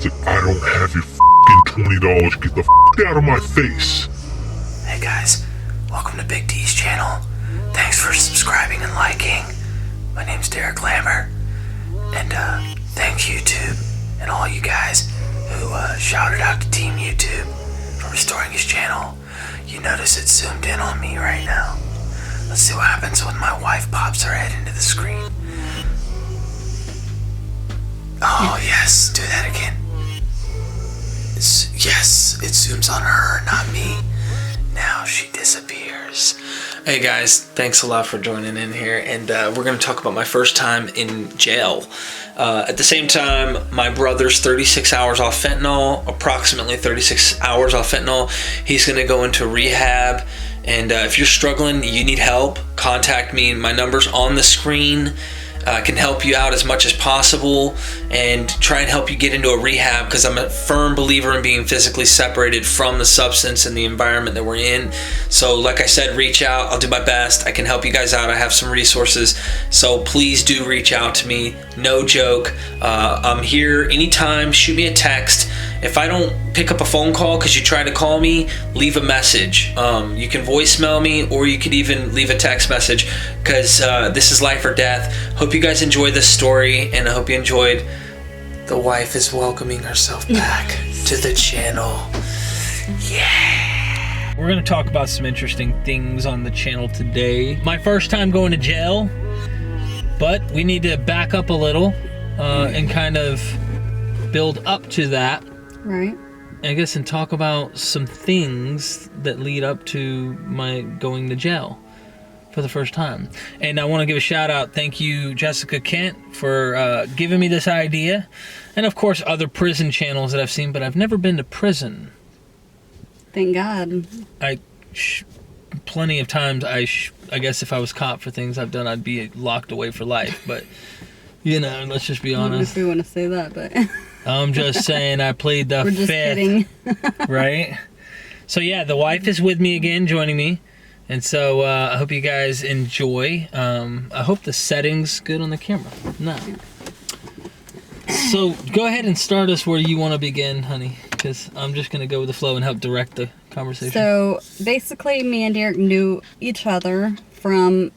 It's like, I don't have your f***ing $20. Get the f*** out of my face. Hey guys, welcome to Big D's channel. Thanks for subscribing and liking. My name's Derek Lambert. And thank YouTube and all you guys who shouted out to Team YouTube for restoring his channel. You notice it zoomed in on me right now. Let's see what happens when my wife pops her head into the screen. Oh yes, do that again. Yes, it zooms on her, not me. Now she disappears. Hey guys, thanks a lot for joining in here, and we're going to talk about my first time in jail. At the same time, my brother's 36 hours off fentanyl, approximately 36 hours off fentanyl. He's going to go into rehab, and if you're struggling, you need help, contact me. My number's on the screen. I can help you out as much as possible and try and help you get into a rehab, because I'm a firm believer in being physically separated from the substance and the environment that we're in. So like I said, reach out. I'll do my best. I can help you guys out. I have some resources. So please do reach out to me. No joke. I'm here anytime. Shoot me a text. If I don't pick up a phone call because you tried to call me, leave a message. You can voicemail me, or you could even leave a text message, because this is life or death. Hope you guys enjoy this story, and I hope you enjoyed. The wife is welcoming herself back to the channel. Yeah. We're going to talk about some interesting things on the channel today. My first time going to jail, but we need to back up a little and kind of build up to that. Right. I guess, and talk about some things that lead up to my going to jail for the first time. And I want to give a shout out. Thank you, Jessica Kent, for giving me this idea. And of course, other prison channels that I've seen, but I've never been to prison. Thank God. Plenty of times, I guess if I was caught for things I've done, I'd be locked away for life. But, you know, let's just be honest. If we want to say that, but... I'm just saying I plead the We're just fifth. kidding. Right? So yeah, the wife is with me again, joining me. And so I hope you guys enjoy. I hope the setting's good on the camera. No. So go ahead and start us where you want to begin, honey, because I'm just going to go with the flow and help direct the conversation. So basically, me and Derek knew each other from,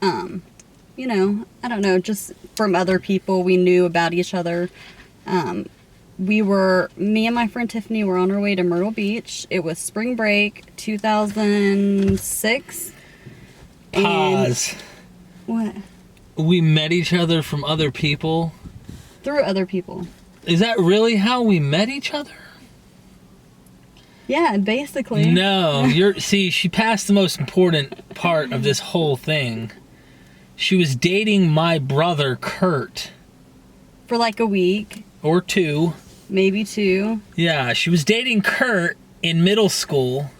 you know, I don't know, just from other people. We knew about each other. Me and my friend Tiffany were on our way to Myrtle Beach. It was spring break 2006. Pause. What? We met each other from other people. Through other people. Is that really how we met each other? Yeah, basically. No, see, she passed the most important part of this whole thing. She was dating my brother, Kurt. For like a week. Or two. Maybe two. Yeah, she was dating Kurt in middle school.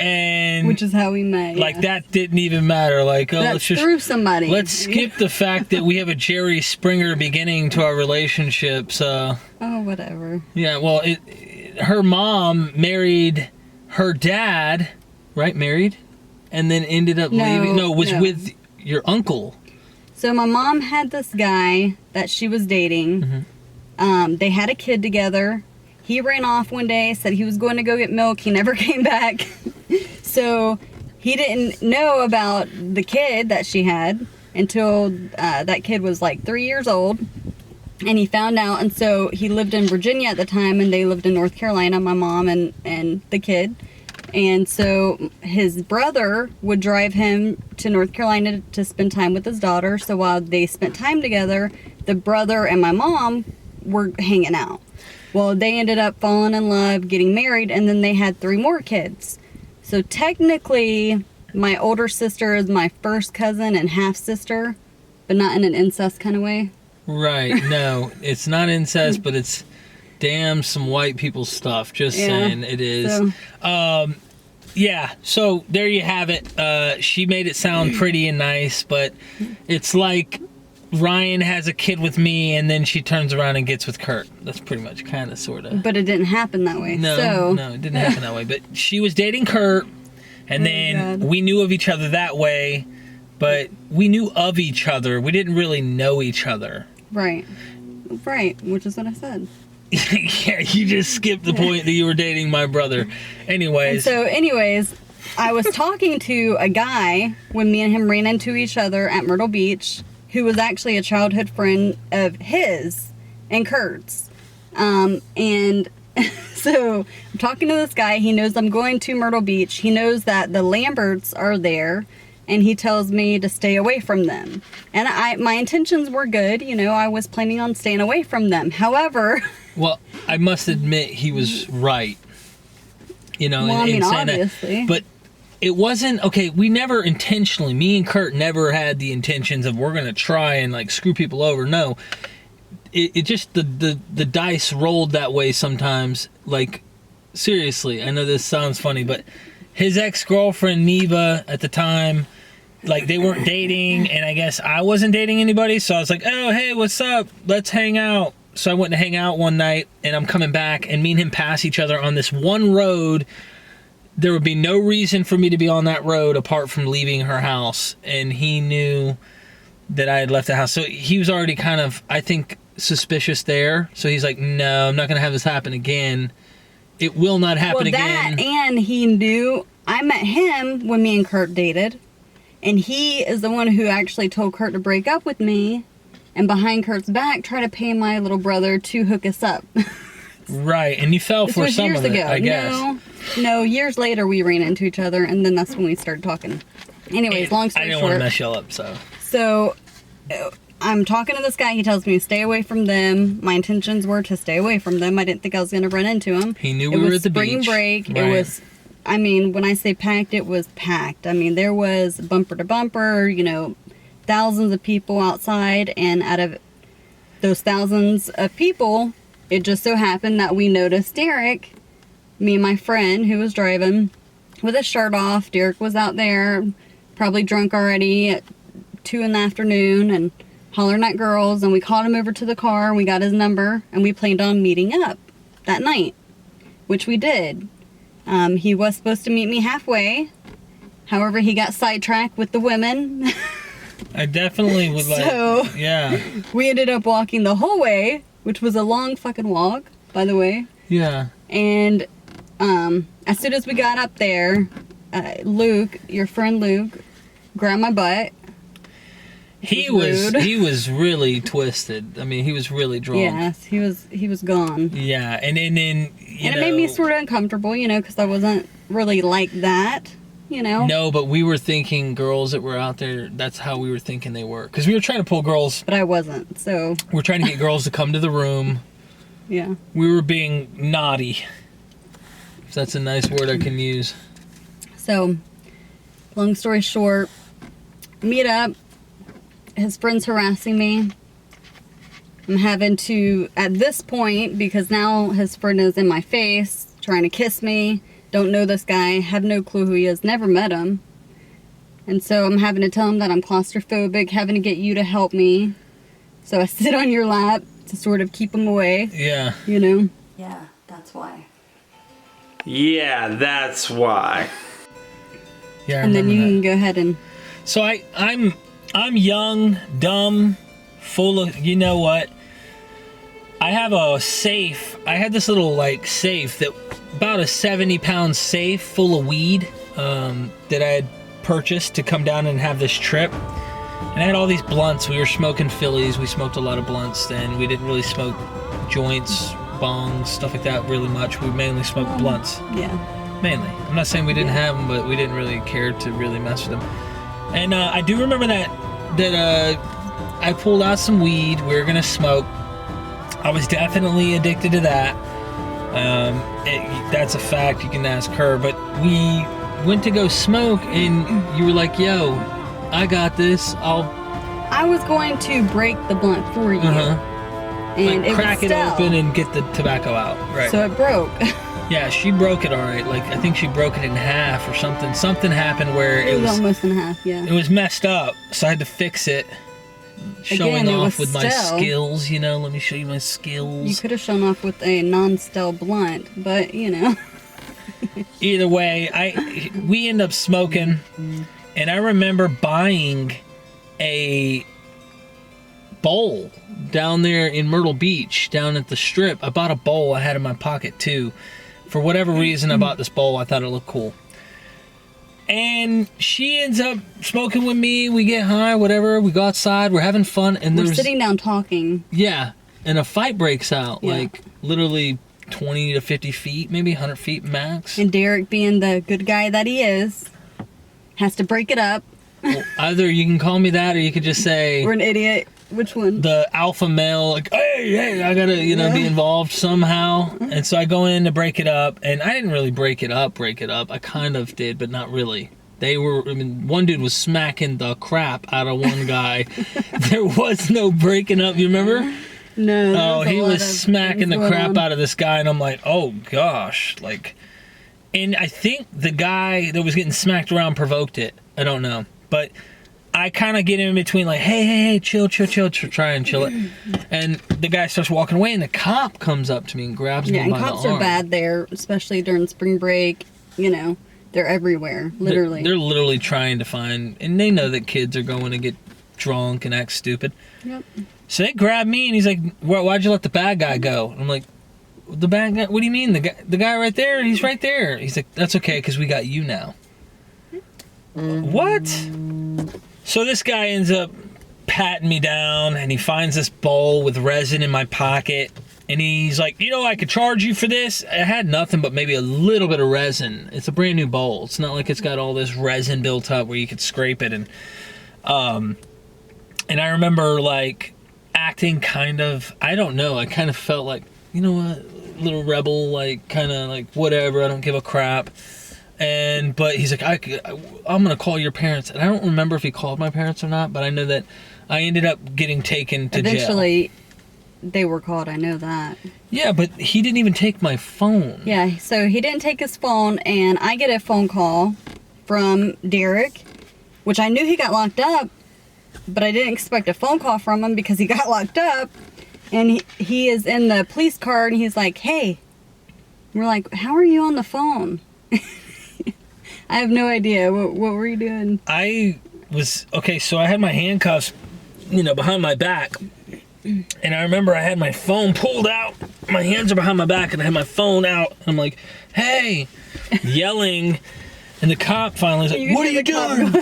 And which is how we met. Like, that didn't even matter. Like, oh, let's just through somebody. Let's skip the fact that we have a Jerry Springer beginning to our relationship. So. Oh, whatever. Yeah, well, her mom married her dad, right? Married, and then ended up leaving. No, was with your uncle. So my mom had this guy that she was dating. Mm-hmm. They had a kid together. He ran off one day, said he was going to go get milk. He never came back. So he didn't know about the kid that she had until that kid was like 3 years old. And he found out, and so he lived in Virginia at the time, and they lived in North Carolina, my mom and the kid. And so his brother would drive him to North Carolina to spend time with his daughter. So while they spent time together, the brother and my mom were hanging out. Well, they ended up falling in love, getting married, and then they had 3 more kids. So technically, my older sister is my first cousin and half-sister, but not in an incest kind of way. Right. No, it's not incest, but it's damn some white people stuff. Just saying, it is. So. Yeah, so there you have it. She made it sound pretty and nice, but it's like Ryan has a kid with me, and then she turns around and gets with Kurt. That's pretty much, kind of, sort of. But it didn't happen that way. No, it didn't happen that way. But she was dating Kurt, and then we knew of each other that way, but we knew of each other. We didn't really know each other. Right. Right, which is what I said. Yeah, you just skipped the point that you were dating my brother. Anyways. Anyways, I was talking to a guy when me and him ran into each other at Myrtle Beach, who was actually a childhood friend of his and Kurt's. And so I'm talking to this guy. He knows I'm going to Myrtle Beach. He knows that the Lamberts are there, and he tells me to stay away from them. And my intentions were good. You know, I was planning on staying away from them. However... Well, I must admit he was right. You know, well, in saying obviously. That. But it wasn't... Okay, we never intentionally... Me and Kurt never had the intentions of we're going to try and, like, screw people over. No. It just... The dice rolled that way sometimes. Like, seriously, I know this sounds funny, but his ex-girlfriend, Neva, at the time... Like, they weren't dating, and I guess I wasn't dating anybody, so I was like, oh, hey, what's up? Let's hang out. So I went to hang out one night, and I'm coming back, and me and him pass each other on this one road. There would be no reason for me to be on that road apart from leaving her house, and he knew that I had left the house. So he was already kind of, I think, suspicious there. So he's like, no, I'm not going to have this happen again. It will not happen again. And he knew... I met him when me and Kurt dated. And he is the one who actually told Kurt to break up with me, and behind Kurt's back try to pay my little brother to hook us up. Right, and you fell for some of it, I guess. No, years later we ran into each other, and then that's when we started talking. Anyways, long story short. I didn't want to mess y'all up, so. So, I'm talking to this guy. He tells me to stay away from them. My intentions were to stay away from them. I didn't think I was going to run into him. He knew we were at the beach. It was spring break. Right. It was... I mean, when I say packed, it was packed. I mean, there was bumper to bumper, you know, thousands of people outside. And out of those thousands of people, it just so happened that we noticed Derek, me and my friend who was driving, with his shirt off. Derek was out there, probably drunk already at 2 in the afternoon and hollering at girls. And we called him over to the car. And we got his number. And we planned on meeting up that night, which we did. He was supposed to meet me halfway. However, he got sidetracked with the women. I definitely would like... So, yeah. We ended up walking the whole way, which was a long fucking walk, by the way. Yeah. And as soon as we got up there, Luke, your friend Luke, grabbed my butt. He was really twisted. I mean, he was really drunk. Yes, he was gone. Yeah, and then it made me sort of uncomfortable, you know, because I wasn't really like that, you know. No, but we were thinking girls that were out there. That's how we were thinking they were, because we were trying to pull girls. But I wasn't. So we're trying to get girls to come to the room. Yeah. We were being naughty. If that's a nice word I can use. So, long story short, meet up. His friend's harassing me. I'm having to, at this point, because now his friend is in my face, trying to kiss me. Don't know this guy, have no clue who he is, never met him. And so I'm having to tell him that I'm claustrophobic, having to get you to help me. So I sit on your lap to sort of keep him away. Yeah. You know? Yeah, that's why. Yeah, that's why. Yeah, and then you can go ahead and... So I'm young, dumb, full of, you know what? I have a safe. I had this little, like, safe that, about a 70-pound safe full of weed that I had purchased to come down and have this trip. And I had all these blunts. We were smoking Phillies. We smoked a lot of blunts then. We didn't really smoke joints, bongs, stuff like that really much. We mainly smoked blunts. Yeah. Mainly. I'm not saying we didn't have them, but we didn't really care to really mess with them. And I do remember that I pulled out some weed. We were going to smoke. I was definitely addicted to that. That's a fact. You can ask her. But we went to go smoke, and you were like, yo, I got this. I was going to break the blunt for you. And like, it crack was it open and get the tobacco out. Right. So it broke. Yeah, she broke it all right. Like, I think she broke it in half or something. Something happened where it was almost in half, yeah. It was messed up, so I had to fix it. Showing off with my skills, you know. Let me show you my skills. You could have shown off with a non-stale blunt, but, you know. Either way, we end up smoking, and I remember buying a bowl down there in Myrtle Beach, down at the Strip. I bought a bowl I had in my pocket too. For whatever reason, I bought this bowl. I thought it looked cool. And she ends up smoking with me. We get high, whatever. We go outside. We're having fun. And we're sitting down talking. Yeah. And a fight breaks out. Yeah. Like, literally 20 to 50 feet, maybe 100 feet max. And Derek, being the good guy that he is, has to break it up. Well, either you can call me that, or you could just say... We're an idiot. Which one? The alpha male, like, hey, I gotta, be involved somehow. And so I go in to break it up, and I didn't really break it up. I kind of did, but not really. One dude was smacking the crap out of one guy. There was no breaking up, you remember? No. Oh, he was smacking the crap out of this guy, and I'm like, oh gosh, and I think the guy that was getting smacked around provoked it. I don't know, but I kind of get in between, like, hey, chill, try and chill it. And the guy starts walking away, and the cop comes up to me and grabs me by the arm. Yeah, and cops are bad there, especially during spring break. They're everywhere, literally. They're literally trying to find, and they know that kids are going to get drunk and act stupid. Yep. So they grab me, and he's like, why'd you let the bad guy go? And I'm like, the bad guy? What do you mean? The guy right there? He's right there. He's like, that's okay, because we got you now. What? So this guy ends up patting me down, and he finds this bowl with resin in my pocket, and he's like, I could charge you for this. I had nothing but maybe a little bit of resin. It's a brand new bowl. It's not like it's got all this resin built up where you could scrape it. And I remember, acting kind of, I don't know, I kind of felt like, a little rebel, whatever, I don't give a crap. But he's like, I'm gonna call your parents. And I don't remember if he called my parents or not, but I know that I ended up getting taken to jail. Eventually, they were called, I know that. Yeah, but he didn't even take my phone. Yeah, so he didn't take his phone, and I get a phone call from Derek, which I knew he got locked up, but I didn't expect a phone call from him because he got locked up. And he is in the police car, and he's like, hey. We're like, how are you on the phone? I have no idea. What were you doing? So I had my handcuffs, behind my back. And I remember I had my phone pulled out. My hands are behind my back, and I had my phone out. I'm like, hey, yelling. And the cop finally is like, what are you doing?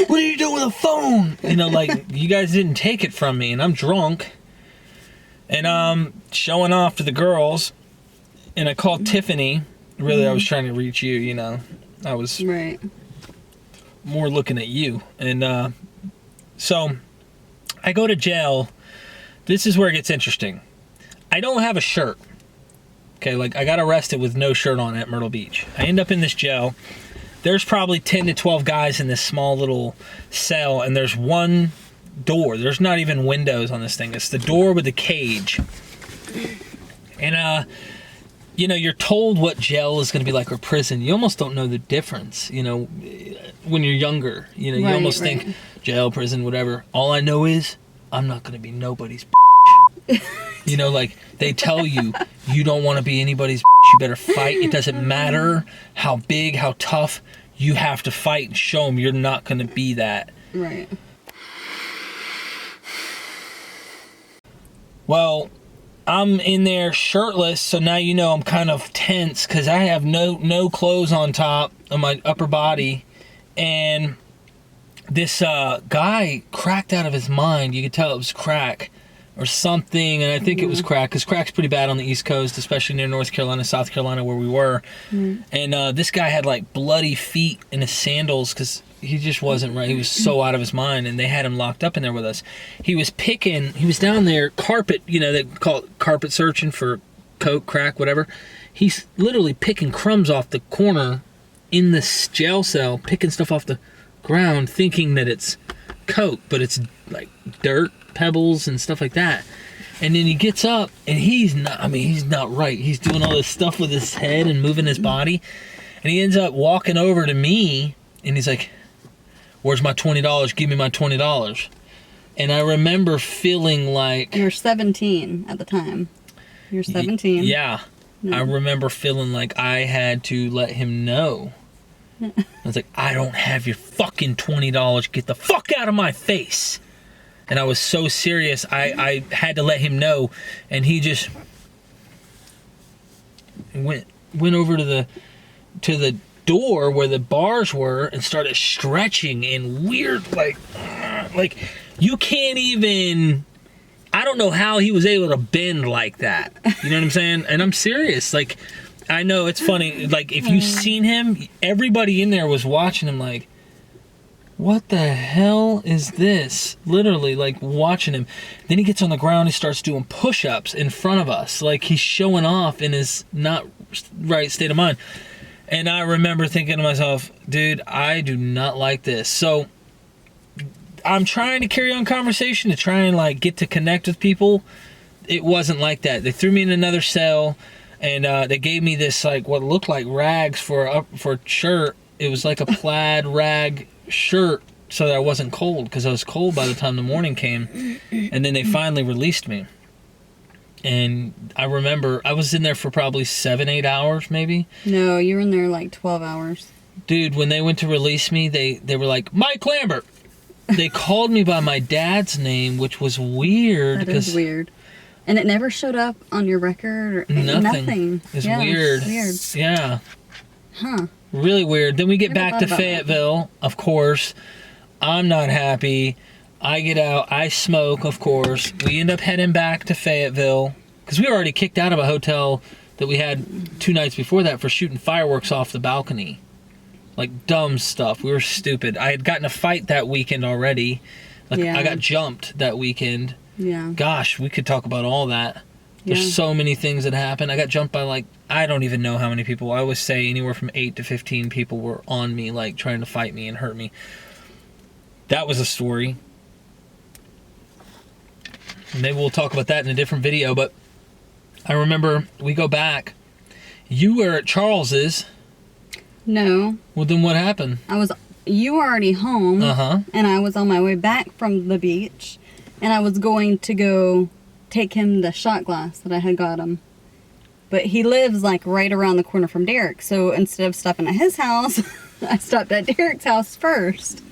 What are you doing with a phone? You guys didn't take it from me, and I'm drunk. And I'm showing off to the girls. And I called Tiffany. Really, I was trying to reach you, I was more looking at you. And so I go to jail. This is where it gets interesting. I don't have a shirt. Okay, I got arrested with no shirt on at Myrtle Beach. I end up in this jail. There's probably 10 to 12 guys in this small little cell, and there's one door. There's not even windows on this thing. It's the door with the cage. And you're told what jail is going to be like, or prison. You almost don't know the difference, when you're younger. You almost think jail, prison, whatever. All I know is I'm not going to be nobody's they tell you, you don't want to be anybody's you better fight. It doesn't matter how big, how tough, you have to fight and show them you're not going to be that. Right. Well, I'm in there shirtless, so now I'm kind of tense because I have no clothes on top of my upper body, and this guy cracked out of his mind. You could tell it was crack or something, and I think it was crack, because crack's pretty bad on the East Coast, especially near North Carolina, South Carolina, where we were. And this guy had bloody feet in his sandals because he just wasn't right. He was so out of his mind, and they had him locked up in there with us. He was down there, carpet, they call it carpet searching for coke, crack, whatever. He's literally picking crumbs off the corner in this jail cell, picking stuff off the ground, thinking that it's coke, but it's dirt, pebbles, and stuff like that. And then he gets up, and he's not right. He's doing all this stuff with his head and moving his body, and he ends up walking over to me, and he's like, where's my $20? Give me my $20. And I remember feeling like... You were 17 at the time. You're 17. Yeah. I remember feeling like I had to let him know. I was like, I don't have your fucking $20. Get the fuck out of my face. And I was so serious, I had to let him know, and he just went over to the door where the bars were and started stretching in weird, like you can't even, I don't know how he was able to bend like that. You know what I'm saying? And I'm serious. Like, I know it's funny. Like, if you seen him, everybody in there was watching him like, what the hell is this? Literally, like, watching him. Then he gets on the ground and starts doing push-ups in front of us. Like, he's showing off in his not right state of mind. And I remember thinking to myself, dude, I do not like this. So I'm trying to carry on conversation to try and like get to connect with people. It wasn't like that. They threw me in another cell, and they gave me this like what looked like rags for a shirt. It was like a plaid rag shirt so that I wasn't cold, because I was cold by the time the morning came. And then they finally released me. And I remember I was in there for probably 7-8 hours maybe. No, you were in there like 12 hours. Dude, when they went to release me, they were like, Mike Lambert. They called me by my dad's name, which was weird. That is weird. And it never showed up on your record or nothing. It's weird. Weird. Yeah. Huh. Really weird. Then we get back to about Fayetteville, of course. I'm not happy. I get out. I smoke, of course. We end up heading back to Fayetteville because we were already kicked out of a hotel that we had 2 nights before that for shooting fireworks off the balcony. Like, dumb stuff. We were stupid. I had gotten a fight that weekend already. Like, I got jumped that weekend. Yeah. Gosh, we could talk about all that. There's so many things that happened. I got jumped by, like, I don't even know how many people. I always say anywhere from 8 to 15 people were on me, like, trying to fight me and hurt me. That was a story. Maybe we'll talk about that in a different video, but I remember we go back. You were at Charles's. No. Well, then what happened? You were already home. Uh-huh. And I was on my way back from the beach. And I was going to go take him the shot glass that I had got him. But he lives like right around the corner from Derek. So instead of stopping at his house, I stopped at Derek's house first.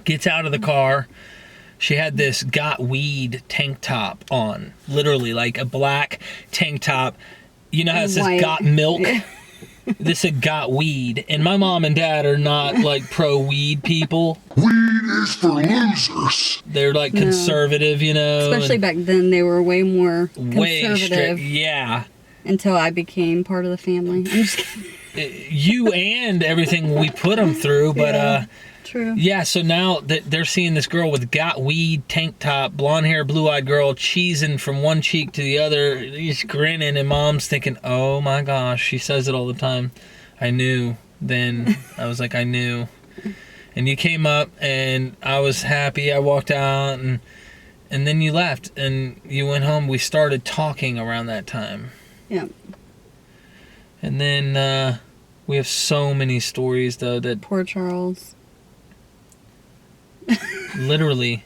Gets out of the car. She had this Got Weed tank top on. Literally, like a black tank top. You know how it says White. Got Milk? This had Got Weed. And my mom and dad are not like pro-weed people. Weed is for losers. They're like conservative, you know. Especially back then, they were way more way conservative. strict. Yeah. Until I became part of the family. I'm just kidding. You and everything we put them through, but True. yeah, so now that they're seeing this girl with Got Weed tank top, blonde hair, blue-eyed girl, cheesing from one cheek to the other, he's grinning, and mom's thinking, oh my gosh, she says it all the time. I knew then. I was like, I knew. And you came up, and I was happy. I walked out, and then you left, and you went home. We started talking around that time. Yeah. And then we have so many stories, though, that Poor Charles. literally.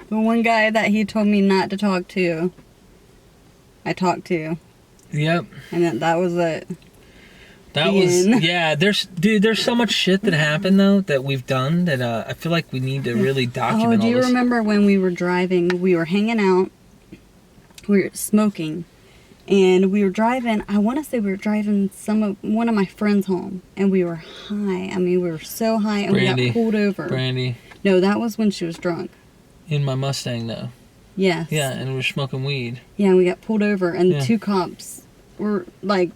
The one guy that he told me not to talk to, I talked to. Yep. And that was it. That was, yeah, there's so much shit that happened, though, that we've done that I feel like we need to really document all this. Do you remember when we were driving, we were hanging out, we were smoking, and we were driving, I want to say we were driving one of my friends home, and we were high. I mean, we were so high, and we got pulled over. Brandy. No, that was when she was drunk. In my Mustang, though. Yes. Yeah, and we were smoking weed. Yeah, and we got pulled over, and the 2 cops were, like,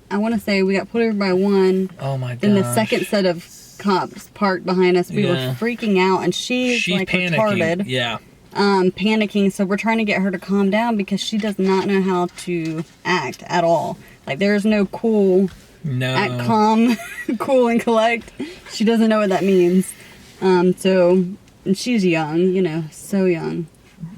I want to say we got pulled over by one. Oh, my gosh. And the second set of cops parked behind us. We were freaking out, and she's like panicking. retarded. Yeah. Panicking, so we're trying to get her to calm down because she does not know how to act at all. Like, there's no cool, act calm, cool and collect. She doesn't know what that means. And she's young, you know, so young.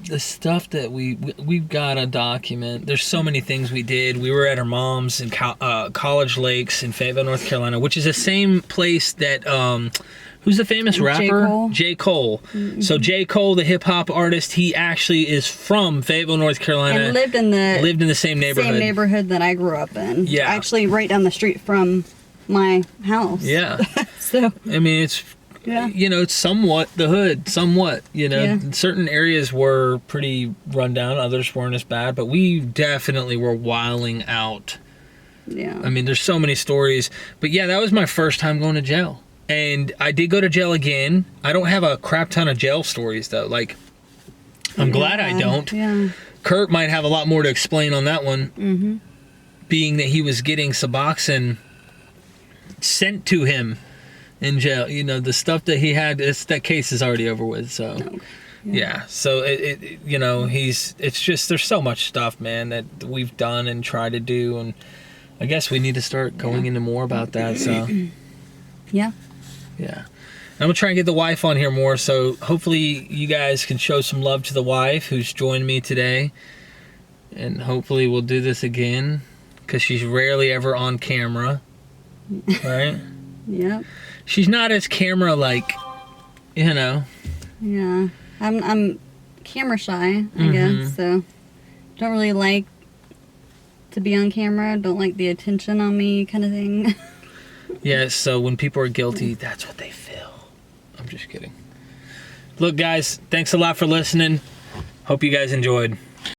The stuff that we've got to document. There's so many things we did. We were at her mom's in College Lakes in Fayetteville, North Carolina, which is the same place that who's the famous rapper? J. Cole. Mm-hmm. So J. Cole, the hip hop artist, he actually is from Fayetteville, North Carolina. And lived in the same neighborhood. Same neighborhood that I grew up in. Yeah. Actually, right down the street from my house. Yeah. So I mean, it's Yeah. you know, somewhat the hood, somewhat, you know. Yeah. Certain areas were pretty run down, others weren't as bad, but we definitely were wilding out. Yeah. I mean, there's so many stories. But yeah, that was my first time going to jail. And I did go to jail again. I don't have a crap ton of jail stories, though. Like, I'm glad I don't. Yeah. Kurt might have a lot more to explain on that one. Mm-hmm. Being that he was getting Suboxone sent to him in jail. You know, the stuff that he had, that case is already over with. So, Okay. yeah. So, it you know, it's just, there's so much stuff, man, that we've done and tried to do. And I guess we need to start going into more about that. So, Yeah. yeah. I'm going to try and get the wife on here more, so hopefully you guys can show some love to the wife who's joined me today. And hopefully we'll do this again, because she's rarely ever on camera, right? Yep. She's not as camera-like, you know. Yeah. I'm camera shy, I Mhm. guess, so don't really like to be on camera. Don't like the attention on me kind of thing. Yeah, so when people are guilty, that's what they feel. I'm just kidding. Look, guys, thanks a lot for listening. Hope you guys enjoyed.